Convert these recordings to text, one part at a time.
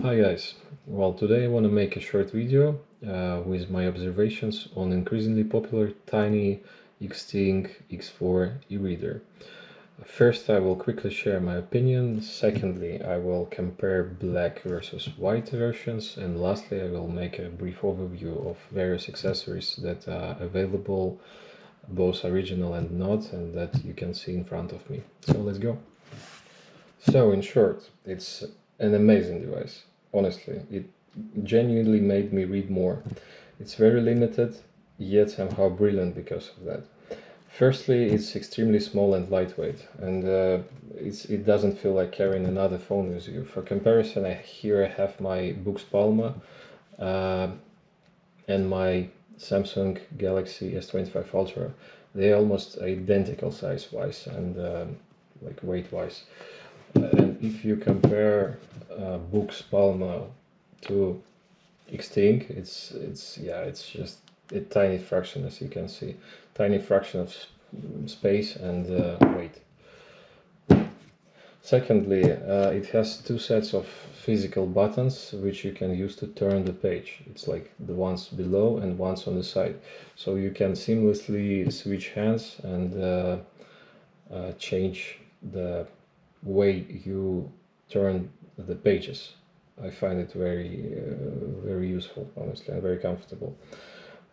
Hi guys, well today I want to make a short video with my observations on increasingly popular tiny Xteink X4 e-reader. First I will quickly share my opinion, secondly I will compare black versus white versions, and lastly I will make a brief overview of various accessories that are available, both original and not, and that you can see in front of me. So let's go. So in short, it's an amazing device. Honestly, it genuinely made me read more. It's very limited, yet somehow brilliant because of that. Firstly, it's extremely small and lightweight, and it doesn't feel like carrying another phone with you. For comparison, here I have my Books Palma and my Samsung Galaxy S25 Ultra. They're almost identical size-wise and like weight-wise. And if you compare Books Palma to Xteink, it's just a tiny fraction, as you can see, tiny fraction of space and weight. Secondly, it has two sets of physical buttons which you can use to turn the page. It's like the ones below and ones on the side, so you can seamlessly switch hands and change the way you turn the pages. I find it very useful, honestly, and very comfortable.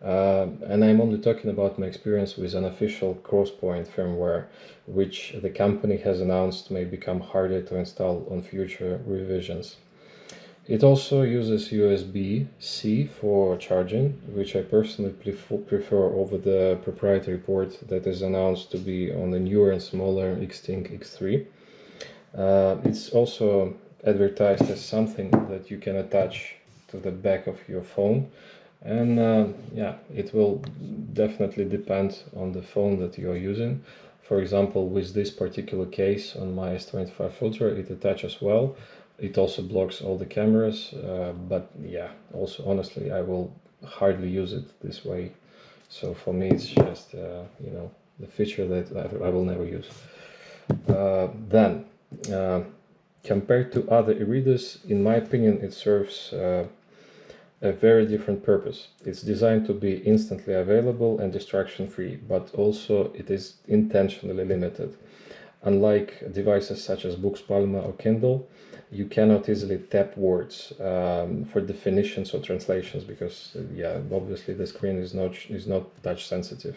And I'm only talking about my experience with unofficial Crosspoint firmware, which the company has announced may become harder to install on future revisions. It also uses USB-C for charging, which I personally prefer over the proprietary port that is announced to be on the newer and smaller Xteink X3. It's also advertised as something that you can attach to the back of your phone, and yeah, it will definitely depend on the phone that you are using. For example, with this particular case on my S25 Ultra, it attaches well. It also blocks all the cameras, but yeah, also honestly I will hardly use it this way, so for me it's just the feature that I will never use. Then compared to other e-readers, in my opinion, it serves a very different purpose. It's designed to be instantly available and distraction-free, but also it is intentionally limited. Unlike devices such as Books Palma or Kindle, you cannot easily tap words for definitions or translations because, yeah, obviously the screen is not touch sensitive.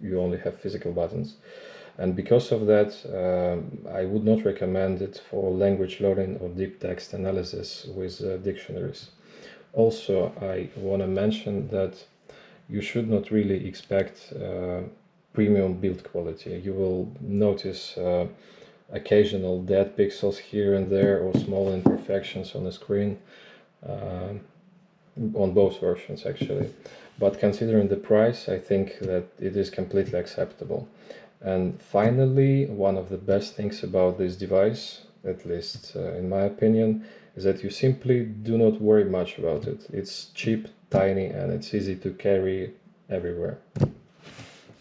You only have physical buttons. And because of that, I would not recommend it for language learning or deep text analysis with dictionaries. Also, I want to mention that you should not really expect premium build quality. You will notice occasional dead pixels here and there or small imperfections on the screen on both versions actually. But considering the price, I think that it is completely acceptable. And finally, one of the best things about this device, at least in my opinion, is that you simply do not worry much about it. It's cheap, tiny, and it's easy to carry everywhere.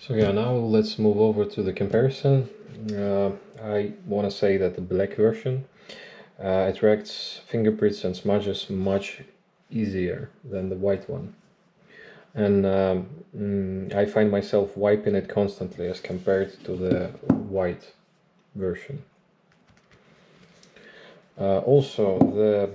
So yeah, now let's move over to the comparison. I want to say that the black version attracts fingerprints and smudges much easier than the white one. And I find myself wiping it constantly as compared to the white version. Also, the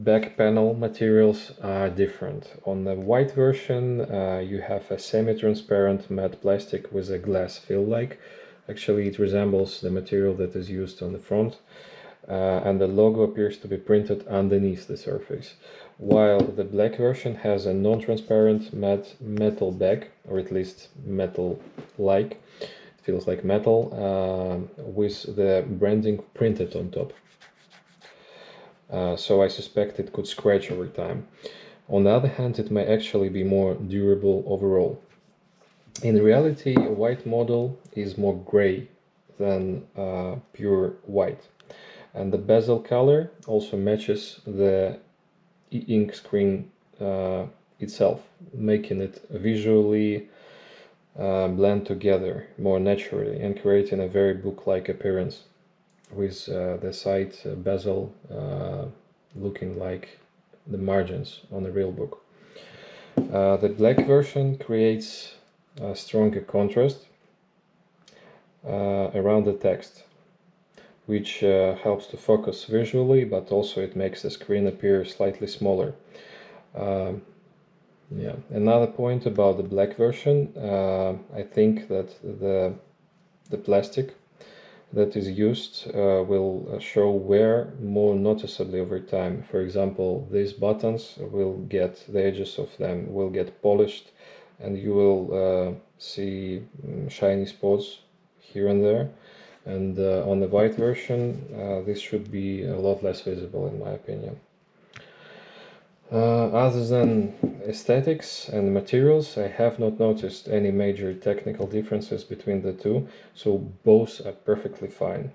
back panel materials are different. On the white version, you have a semi-transparent matte plastic with a glass feel-like. Actually, it resembles the material that is used on the front, and the logo appears to be printed underneath the surface. While the black version has a non-transparent matte metal back, or at least metal-like, it feels like metal, with the branding printed on top. So I suspect it could scratch over time. On the other hand, it may actually be more durable overall. In reality, a white model is more gray than pure white. And the bezel color also matches the e-ink screen itself, making it visually blend together more naturally and creating a very book-like appearance with the side bezel looking like the margins on a real book. The black version creates a stronger contrast around the text, which helps to focus visually, but also it makes the screen appear slightly smaller. Yeah, another point about the black version, I think that the plastic that is used will show wear more noticeably over time. For example, these buttons will get, the edges of them will get polished, and you will see shiny spots here and there. And on the white version, this should be a lot less visible, in my opinion. Other than aesthetics and materials, I have not noticed any major technical differences between the two, so both are perfectly fine.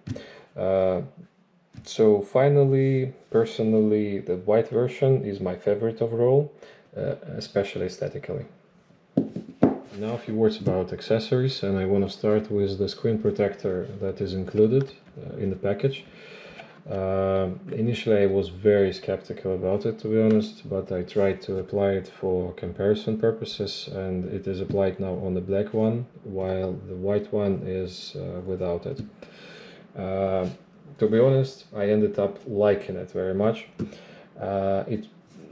So finally, personally, the white version is my favorite overall, especially aesthetically. Now a few words about accessories, and I want to start with the screen protector that is included in the package. Initially I was very skeptical about it, to be honest, but I tried to apply it for comparison purposes, and it is applied now on the black one, while the white one is without it. To be honest, I ended up liking it very much.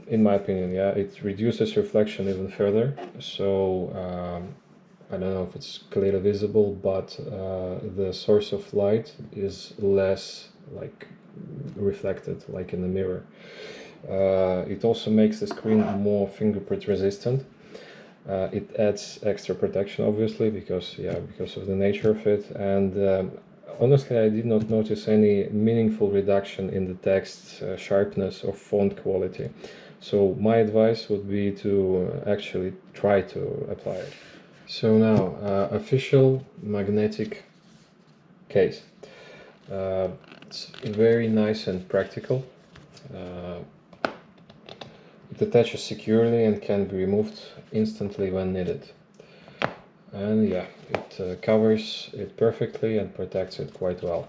In my opinion, yeah, it reduces reflection even further, so I don't know if it's clearly visible, but the source of light is less like reflected like in the mirror. It also makes the screen more fingerprint resistant. It adds extra protection, obviously, because of the nature of it, and honestly I did not notice any meaningful reduction in the text sharpness or font quality. So my advice would be to actually try to apply it. So now, official magnetic case. It's very nice and practical. It attaches securely and can be removed instantly when needed. And yeah, it covers it perfectly and protects it quite well.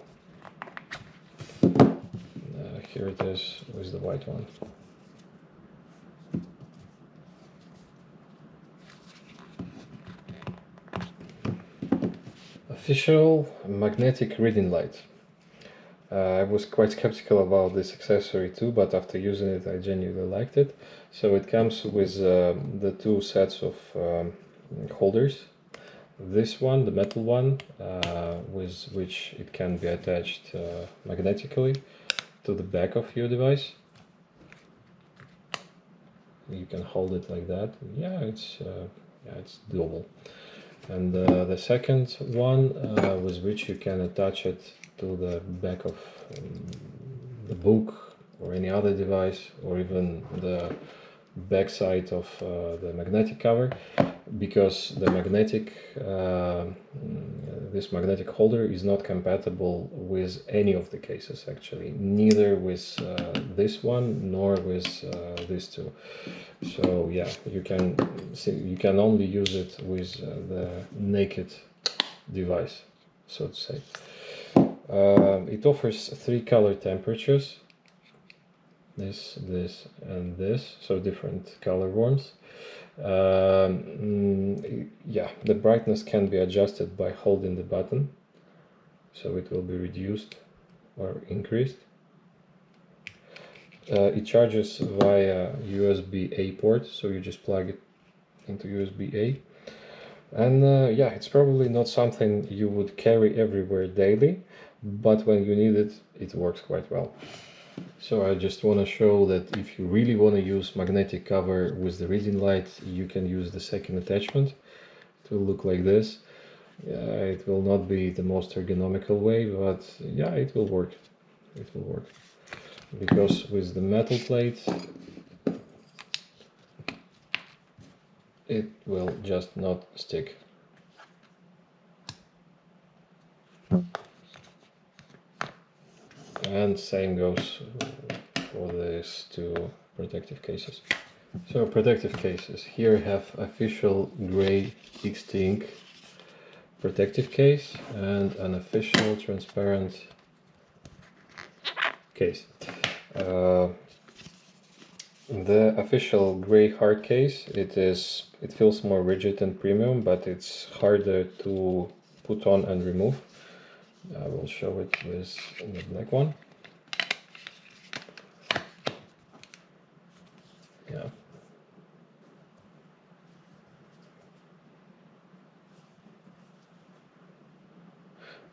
Here it is with the white one. Official magnetic reading light. I was quite skeptical about this accessory too, but after using it I genuinely liked it. So it comes with the two sets of holders. This one, the metal one, with which it can be attached magnetically to the back of your device. You can hold it like that. Yeah, it's doable. And the second one, with which you can attach it to the back of the book or any other device, or even the back side of the magnetic cover, because the this magnetic holder is not compatible with any of the cases, actually, neither with this one nor with these two. So yeah, you can only use it with the naked device, so to say. It offers 3 color temperatures, this, and this, so different color warms. Yeah, the brightness can be adjusted by holding the button, so it will be reduced or increased. It charges via USB-A port, so you just plug it into USB-A. And yeah, it's probably not something you would carry everywhere daily, but when you need it, it works quite well. So I just want to show that if you really want to use magnetic cover with the reading light, you can use the second attachment. It will look like this. It will not be the most ergonomical way, but yeah, it will work. It will work. Because with the metal plate, it will just not stick. And same goes for these two protective cases. So protective cases. Here I have official gray Xteink protective case and an official transparent case. The official gray hard case, it feels more rigid and premium, but it's harder to put on and remove. I will show it with the black one. Yeah.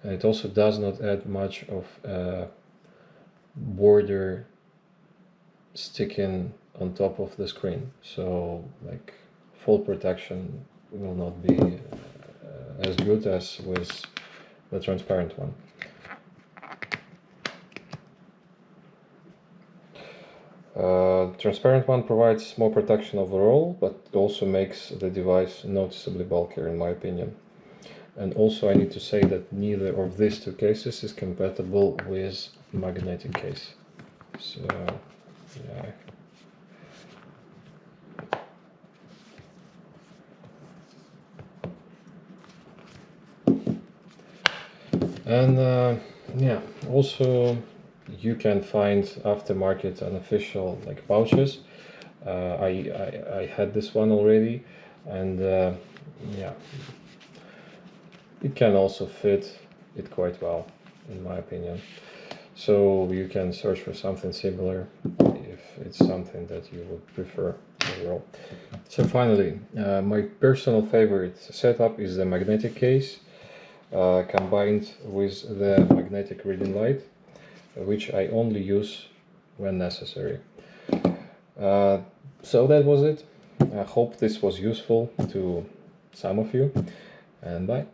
And it also does not add much of border sticking on top of the screen, so like full protection will not be as good as with the transparent one. Transparent one provides more protection overall, but also makes the device noticeably bulkier in my opinion. And also I need to say that neither of these two cases is compatible with magnetic case. So yeah. And yeah, also you can find aftermarket unofficial like pouches. I had this one already, and yeah, it can also fit it quite well in my opinion. So you can search for something similar if it's something that you would prefer overall. So finally, my personal favorite setup is the magnetic case combined with the magnetic reading light, which I only use when necessary. So that was it. I hope this was useful to some of you, and bye.